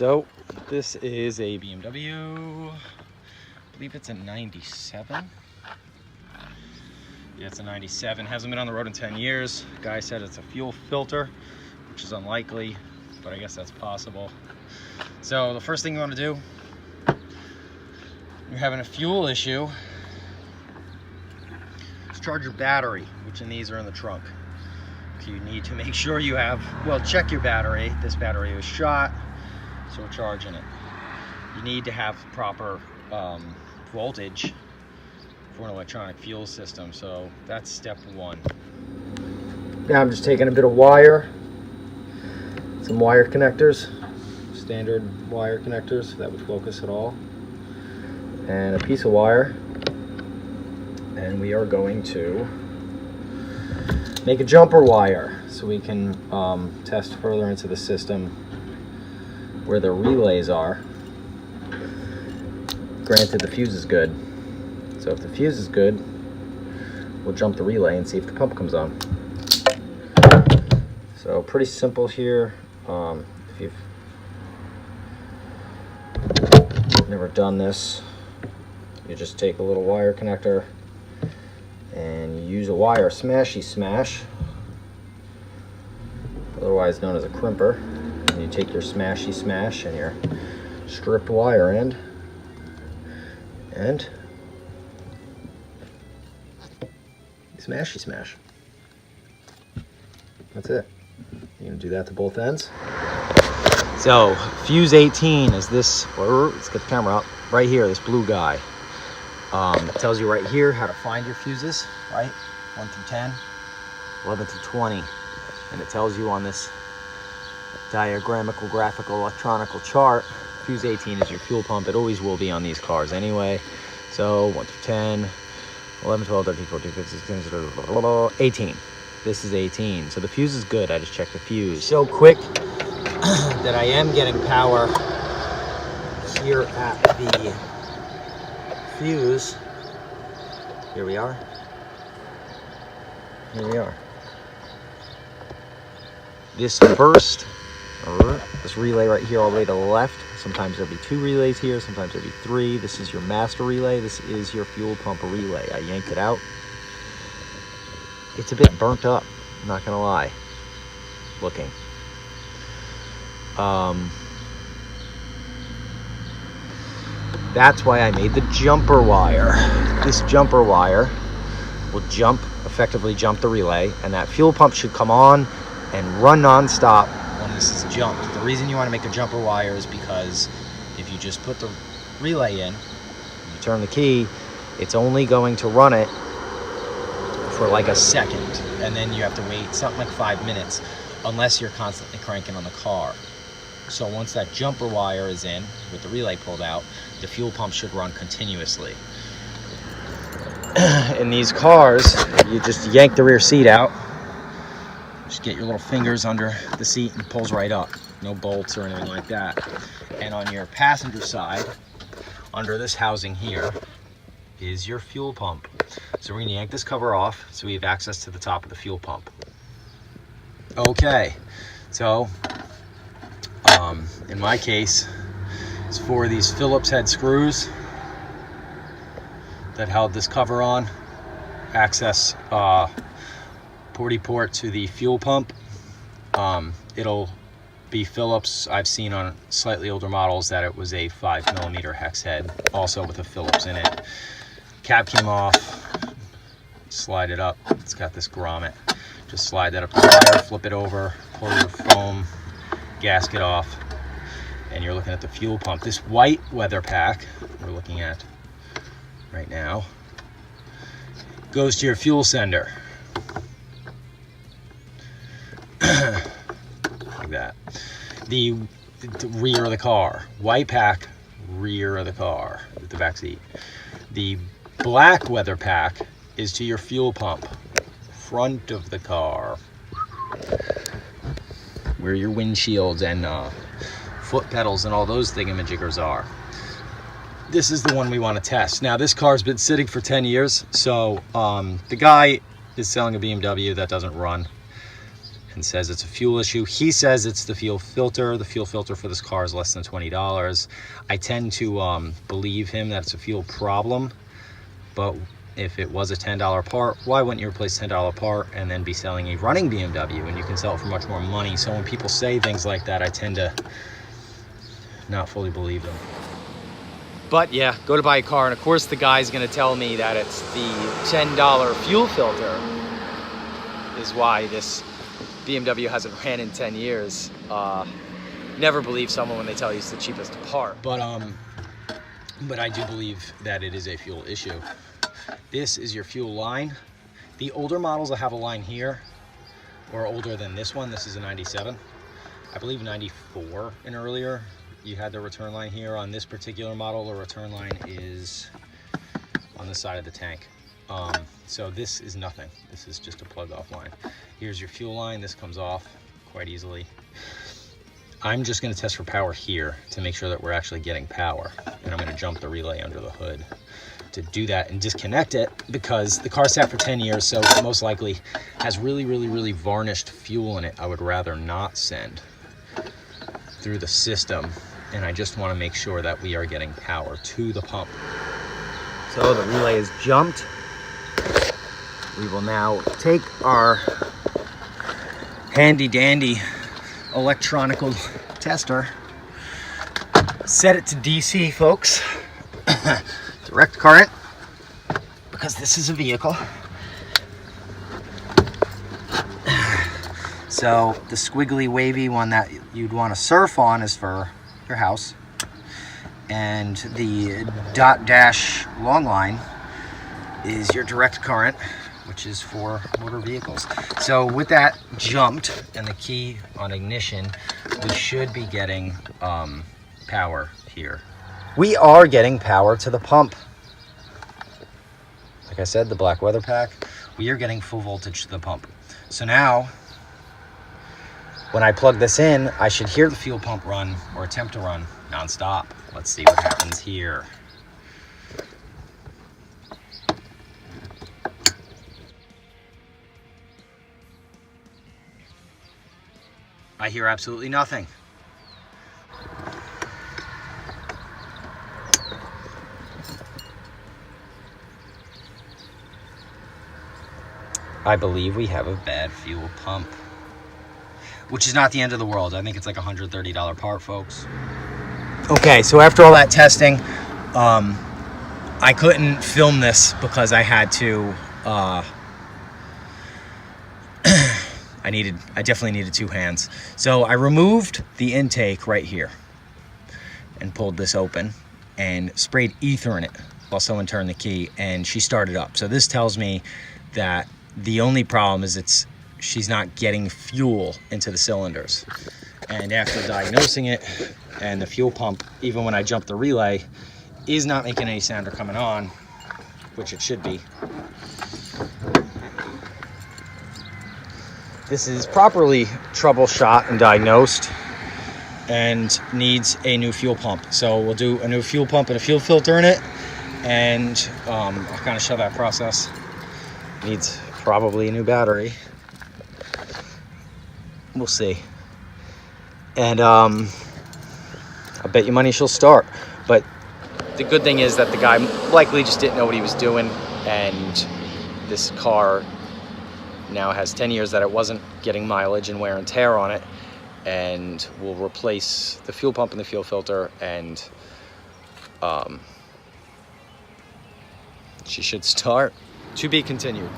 So this is a BMW, I believe it's a 97. Yeah, it's a 97, hasn't been on the road in 10 years. Guy said it's a fuel filter, which is unlikely, but I guess that's possible. So the first thing you want to do, you're having a fuel issue, is charge your battery, which in these are in the trunk. So you need to make sure you have, well, check your battery. This battery was shot, so we're charging it. You need to have proper voltage for an electronic fuel system, so that's step one. Now I'm just taking a bit of wire, some wire connectors, standard wire connectors that would focus it all, and a piece of wire, and we are going to make a jumper wire so we can test further into the system where the relays are. Granted, the fuse is good, so if the fuse is good, we'll jump the relay and see if the pump comes on. So pretty simple here. If you've never done this, you just take a little wire connector and you use a wire smashy smash, otherwise known as a crimper. And you take your smashy smash and your stripped wire end, and smashy smash. That's it. You're gonna do that to both ends. So fuse 18 is this, let's get the camera up, right here, this blue guy. It tells you right here how to find your fuses, right? 1 through 10, 11 through 20. And it tells you on this diagramical, graphical, electronical chart, fuse 18 is your fuel pump. It always will be on these cars anyway. So 1 through 10, 11, 12, 13, 14, 15, 16, 18. This is 18. So the fuse is good. I just checked the fuse. So quick that I am getting power here at the fuse. Here we are. Here we are. This first, this relay right here all the way to the left. Sometimes there'll be 2 relays here, sometimes there'll be 3. This is your master relay. This is your fuel pump relay. I yanked it out. It's a bit burnt up, I'm not gonna lie, looking. That's why I made the jumper wire. This jumper wire will effectively jump the relay, and that fuel pump should come on and run non-stop when this is jumped. The reason you want to make a jumper wire is because if you just put the relay in, you turn the key, it's only going to run it for like a second, and then you have to wait something like 5 minutes, unless you're constantly cranking on the car. So once that jumper wire is in, with the relay pulled out, the fuel pump should run continuously. In these cars, you just yank the rear seat out, just get your little fingers under the seat and it pulls right up. No bolts or anything like that. And on your passenger side, under this housing here, is your fuel pump. So we're gonna yank this cover off so we have access to the top of the fuel pump. Okay, so in my case, it's 4 of these Phillips head screws that held this cover on. Access porty port to the fuel pump. It'll be Phillips. I've seen on slightly older models that it was a 5mm hex head, also with a Phillips in it. Cap came off, slide it up. It's got this grommet. Just slide that up the wire, flip it over, pull your foam gasket off, and you're looking at the fuel pump. This white weather pack we're looking at right now goes to your fuel sender. Like that. The rear of the car. White pack, rear of the car, with the back seat. The black weather pack is to your fuel pump, front of the car, where your windshields and foot pedals and all those thingamajiggers are. This is the one we want to test. Now, this car's been sitting for 10 years, so the guy is selling a BMW that doesn't run. and says it's a fuel issue. He says it's the fuel filter. The fuel filter for this car is less than $20. I tend to believe him that it's a fuel problem, but if it was a $10 part, why wouldn't you replace a $10 part and then be selling a running BMW, and you can sell it for much more money? So when people say things like that, I tend to not fully believe them. But yeah, go to buy a car, and of course the guy's gonna tell me that it's the $10 fuel filter is why this BMW hasn't ran in 10 years. Never believe someone when they tell you it's the cheapest part. But I do believe that it is a fuel issue. This is your fuel line. The older models that have a line here, or older than this one, this is a 97. I believe 94 and earlier, you had the return line here. On this particular model, the return line is on the side of the tank. So this is nothing. This is just a plug off line. Here's your fuel line. This comes off quite easily. I'm just gonna test for power here to make sure that we're actually getting power. And I'm gonna jump the relay under the hood to do that and disconnect it, because the car sat for 10 years, so it most likely has really varnished fuel in it. I would rather not send through the system, and I just want to make sure that we are getting power to the pump. So the relay is jumped. We will now take our handy dandy electronical tester, set it to DC, folks. Direct current, because this is a vehicle. So the squiggly wavy one that you'd want to surf on is for your house, and the dot dash long line is your direct current, which is for motor vehicles. So with that jumped and the key on ignition, we should be getting power here. We are getting power to the pump. Like I said, the black weather pack, we are getting full voltage to the pump. So now, when I plug this in, I should hear the fuel pump run, or attempt to run, nonstop. Let's see what happens here. I hear absolutely nothing. I believe we have a bad fuel pump, which is not the end of the world. I think it's like a $130 part, folks. Okay, so after all that testing, I couldn't film this because I had to, I definitely needed two hands. So I removed the intake right here and pulled this open and sprayed ether in it while someone turned the key, and she started up. So this tells me that the only problem is she's not getting fuel into the cylinders. And after diagnosing it, and the fuel pump, even when I jump the relay, is not making any sound or coming on, which it should be. This is properly troubleshot and diagnosed and needs a new fuel pump. So we'll do a new fuel pump and a fuel filter in it, and I'll kind of show that process. Needs probably a new battery. We'll see. And I bet you money she'll start. But the good thing is that the guy likely just didn't know what he was doing, and this car now has 10 years that it wasn't getting mileage and wear and tear on it, and we'll replace the fuel pump and the fuel filter, and she should start. To be continued.